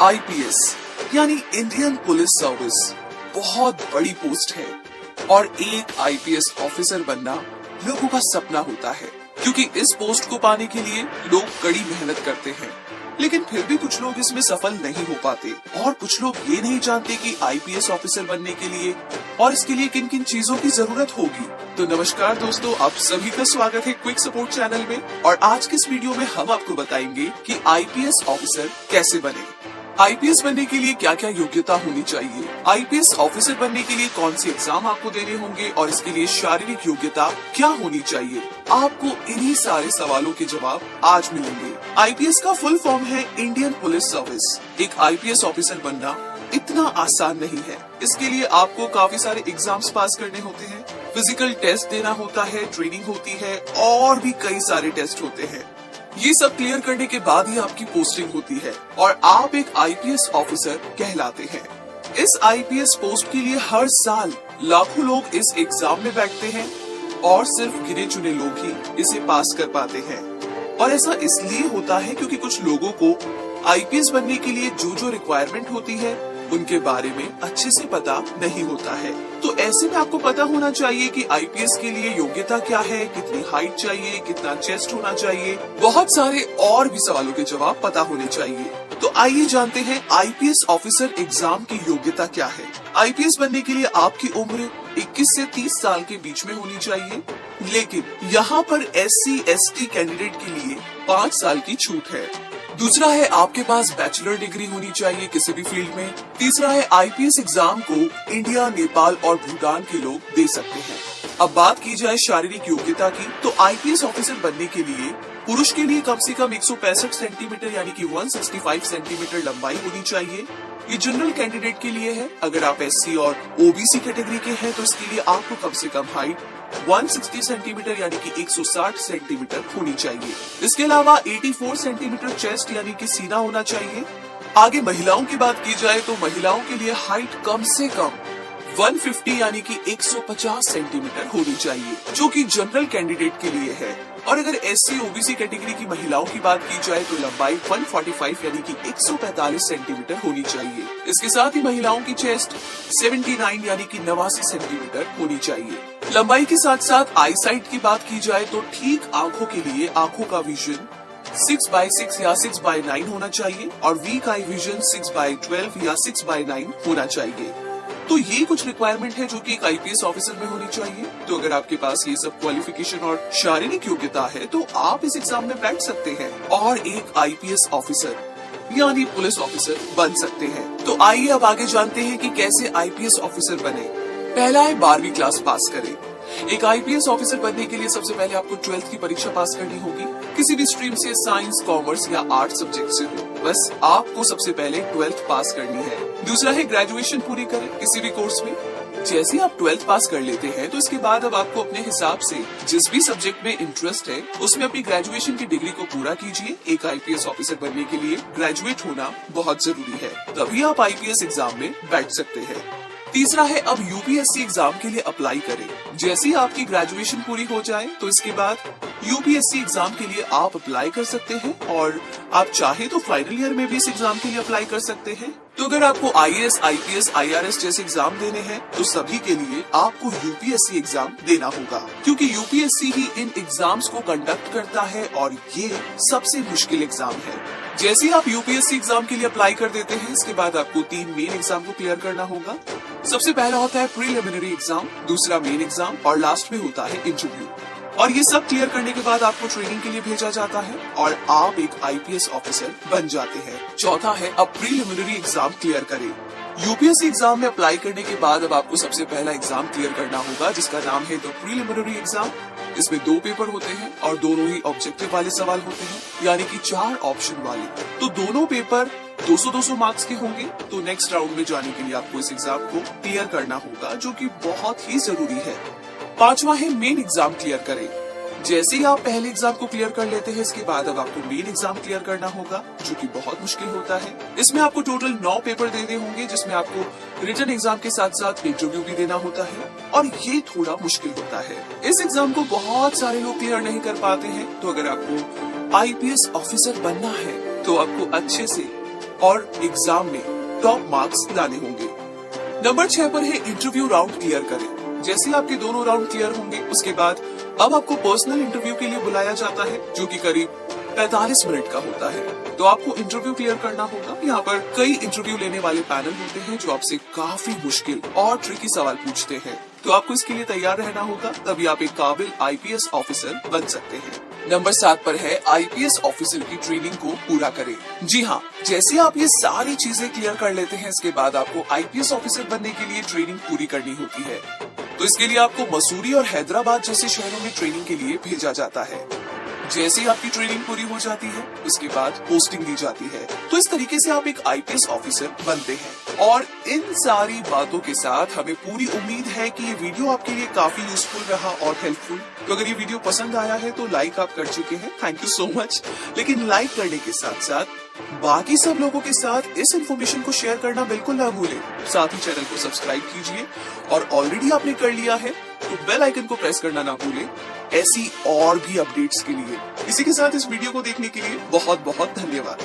IPS यानी Indian police service बहुत बड़ी पोस्ट है और एक आईपीएस ऑफिसर बनना लोगों का सपना होता है, क्योंकि इस पोस्ट को पाने के लिए लोग कड़ी मेहनत करते हैं। लेकिन फिर भी कुछ लोग इसमें सफल नहीं हो पाते और कुछ लोग ये नहीं जानते कि आईपीएस ऑफिसर बनने के लिए और इसके लिए किन किन चीजों की जरूरत होगी। तो नमस्कार दोस्तों, आप सभी का स्वागत है क्विक सपोर्ट चैनल में और आज के इस वीडियो में हम आपको बताएंगे कि आईपीएस ऑफिसर कैसे बने, आईपीएस बनने के लिए क्या क्या योग्यता होनी चाहिए, आईपीएस ऑफिसर बनने के लिए कौन से एग्जाम आपको देने होंगे और इसके लिए शारीरिक योग्यता क्या होनी चाहिए। आपको इन्हीं सारे सवालों के जवाब आज मिलेंगे। आईपीएस का फुल फॉर्म है इंडियन पुलिस सर्विस। एक आईपीएस ऑफिसर बनना इतना आसान नहीं है। इसके लिए आपको काफी सारे एग्जाम्स पास करने होते हैं, फिजिकल टेस्ट देना होता है, ट्रेनिंग होती है और भी कई सारे टेस्ट होते हैं। ये सब क्लियर करने के बाद ही आपकी पोस्टिंग होती है और आप एक आईपीएस ऑफिसर कहलाते हैं। इस आईपीएस पोस्ट के लिए हर साल लाखों लोग इस एग्जाम में बैठते हैं और सिर्फ गिने चुने लोग ही इसे पास कर पाते हैं। और ऐसा इसलिए होता है क्योंकि कुछ लोगों को आईपीएस बनने के लिए जो जो रिक्वायरमेंट होती है उनके बारे में अच्छे से पता नहीं होता है। तो ऐसे में आपको पता होना चाहिए कि आईपीएस के लिए योग्यता क्या है, कितनी हाइट चाहिए, कितना चेस्ट होना चाहिए, बहुत सारे और भी सवालों के जवाब पता होने चाहिए। तो आइए जानते हैं आईपीएस ऑफिसर एग्जाम की योग्यता क्या है। आईपीएस बनने के लिए आपकी उम्र 21 से 30 साल के बीच में होनी चाहिए, लेकिन यहाँ पर SC/ST कैंडिडेट के लिए 5 साल की छूट है। दूसरा है आपके पास बैचलर डिग्री होनी चाहिए किसी भी फील्ड में। तीसरा है आईपीएस एग्जाम को इंडिया, नेपाल और भूटान के लोग दे सकते हैं। अब बात की जाए शारीरिक योग्यता की, तो आईपीएस ऑफिसर बनने के लिए पुरुष के लिए कम से कम 165 सेंटीमीटर यानी कि 165 सेंटीमीटर लंबाई होनी चाहिए। ये जनरल कैंडिडेट के लिए है। अगर आप SC और OBC कैटेगरी के हैं तो इसके लिए आपको कम से कम हाइट 160 सेंटीमीटर यानी कि 160 सेंटीमीटर होनी चाहिए। इसके अलावा 84 सेंटीमीटर चेस्ट यानी कि सीना होना चाहिए। आगे महिलाओं की बात की जाए तो महिलाओं के लिए हाइट कम से कम 150 यानी कि 150 सेंटीमीटर होनी चाहिए, जो कि जनरल कैंडिडेट के लिए है। और अगर SC OBC कैटेगरी की महिलाओं की बात की जाए तो लंबाई 145 यानी कि 145 सेंटीमीटर होनी चाहिए। इसके साथ ही महिलाओं की चेस्ट 79 यानी कि 89 सेंटीमीटर होनी चाहिए। लंबाई के साथ साथ आई साइट की बात की जाए तो ठीक आंखों के लिए आंखों का विजन 6/6 या 6/9 होना चाहिए और वीक आई विजन 6/12 या 6/9 होना चाहिए। तो ये कुछ रिक्वायरमेंट है जो कि एक आईपीएस ऑफिसर में होनी चाहिए। तो अगर आपके पास ये सब क्वालिफिकेशन और शारीरिक योग्यता है तो आप इस एग्जाम में बैठ सकते हैं और एक आईपीएस ऑफिसर यानी पुलिस ऑफिसर बन सकते हैं। तो आइए अब आगे जानते हैं कि कैसे आईपीएस ऑफिसर बने। पहला है 12वीं क्लास पास करें। एक आईपीएस ऑफिसर बनने के लिए सबसे पहले आपको 12th की परीक्षा पास करनी होगी। किसी भी स्ट्रीम से, साइंस, कॉमर्स या आर्ट सब्जेक्ट से हो, बस आपको सबसे पहले 12th पास करनी है। दूसरा है ग्रेजुएशन पूरी करें किसी भी कोर्स में। जैसे आप 12th पास कर लेते हैं तो इसके बाद अब आपको अपने हिसाब से जिस भी सब्जेक्ट में इंटरेस्ट है उसमें अपनी ग्रेजुएशन की डिग्री को पूरा कीजिए। एक आईपीएस ऑफिसर बनने के लिए ग्रेजुएट होना बहुत जरूरी है, तभी आप आईपीएस एग्जाम में बैठ सकते हैं। तीसरा है अब यूपीएससी एग्जाम के लिए अप्लाई करें। जैसे ही आपकी ग्रेजुएशन पूरी हो जाए तो इसके बाद यूपीएससी एग्जाम के लिए आप अप्लाई कर सकते हैं और आप चाहे तो फाइनल ईयर में भी इस एग्जाम के लिए अप्लाई कर सकते हैं। तो अगर आपको IAS, IPS, IRS जैसे एग्जाम देने हैं तो सभी के लिए आपको यूपीएससी एग्जाम देना होगा, क्योंकि यूपीएससी ही इन एग्जाम्स को कंडक्ट करता है और ये सबसे मुश्किल एग्जाम है। जैसे आप यूपीएससी एग्जाम के लिए अप्लाई कर देते हैं इसके बाद आपको 3 मेन एग्जाम को क्लियर करना होगा। सबसे पहला होता है प्रीलिमिनरी एग्जाम, दूसरा मेन एग्जाम और लास्ट में होता है इंटरव्यू। और ये सब क्लियर करने के बाद आपको ट्रेनिंग के लिए भेजा जाता है और आप एक आईपीएस ऑफिसर बन जाते हैं। चौथा है अब प्रीलिमिनरी एग्जाम क्लियर करें। यूपीएससी एग्जाम में अप्लाई करने के बाद अब आपको सबसे पहला एग्जाम क्लियर करना होगा जिसका नाम है द प्रीलिमिनरी एग्जाम। इसमें 2 पेपर होते हैं और दोनों ही ऑब्जेक्टिव वाले सवाल होते हैं, यानी कि 4 ऑप्शन वाले। तो दोनों पेपर 200-200 मार्क्स के होंगे। तो नेक्स्ट राउंड में जाने के लिए आपको इस एग्जाम को क्लियर करना होगा, जो कि बहुत ही जरूरी है। पांचवा है मेन एग्जाम क्लियर करें। जैसे ही आप पहले एग्जाम को क्लियर कर लेते हैं इसके बाद अब आपको मेन एग्जाम क्लियर करना होगा, जो कि बहुत मुश्किल होता है। इसमें आपको टोटल 9 पेपर देने होंगे, जिसमें आपको रिटन एग्जाम के साथ साथ इंटरव्यू भी देना होता है और ये थोड़ा मुश्किल होता है। इस एग्जाम को बहुत सारे लोग क्लियर नहीं कर पाते हैं। तो अगर आपको आईपीएस ऑफिसर बनना है तो आपको अच्छे से और एग्जाम में टॉप मार्क्स लाने होंगे। नंबर 6 पर है इंटरव्यू राउंड क्लियर करें। जैसे आपके दोनों राउंड क्लियर होंगे, उसके बाद अब आपको पर्सनल इंटरव्यू के लिए बुलाया जाता है, जो कि करीब 45 मिनट का होता है। तो आपको इंटरव्यू क्लियर करना होगा। यहाँ पर कई इंटरव्यू लेने वाले पैनल होते हैं जो आपसे काफी मुश्किल और ट्रिकी सवाल पूछते हैं, तो आपको इसके लिए तैयार रहना होगा, तभी आप एक काबिल आईपीएस ऑफिसर बन सकते हैं। नंबर 7 पर है आईपीएस ऑफिसर की ट्रेनिंग को पूरा करें। जी हाँ, जैसे आप ये सारी चीजें क्लियर कर लेते हैं, इसके बाद आपको आईपीएस ऑफिसर बनने के लिए ट्रेनिंग पूरी करनी होती है। तो इसके लिए आपको मसूरी और हैदराबाद जैसे शहरों में ट्रेनिंग के लिए भेजा जाता है। जैसे ही आपकी ट्रेनिंग पूरी हो जाती है, उसके बाद पोस्टिंग दी जाती है। तो इस तरीके से आप एक आईपीएस ऑफिसर बनते हैं। और इन सारी बातों के साथ हमें पूरी उम्मीद है कि ये वीडियो आपके लिए काफी यूजफुल रहा और हेल्पफुल। तो अगर ये वीडियो पसंद आया है तो लाइक आप कर चुके हैं, थैंक यू सो मच। लेकिन लाइक करने के साथ साथ बाकी सब लोगों के साथ इस इन्फॉर्मेशन को शेयर करना बिल्कुल ना भूलें। साथ ही चैनल को सब्सक्राइब कीजिए और ऑलरेडी आपने कर लिया है तो बेल आइकन को प्रेस करना ना भूलें ऐसी और भी अपडेट्स के लिए। इसी के साथ इस वीडियो को देखने के लिए बहुत बहुत धन्यवाद।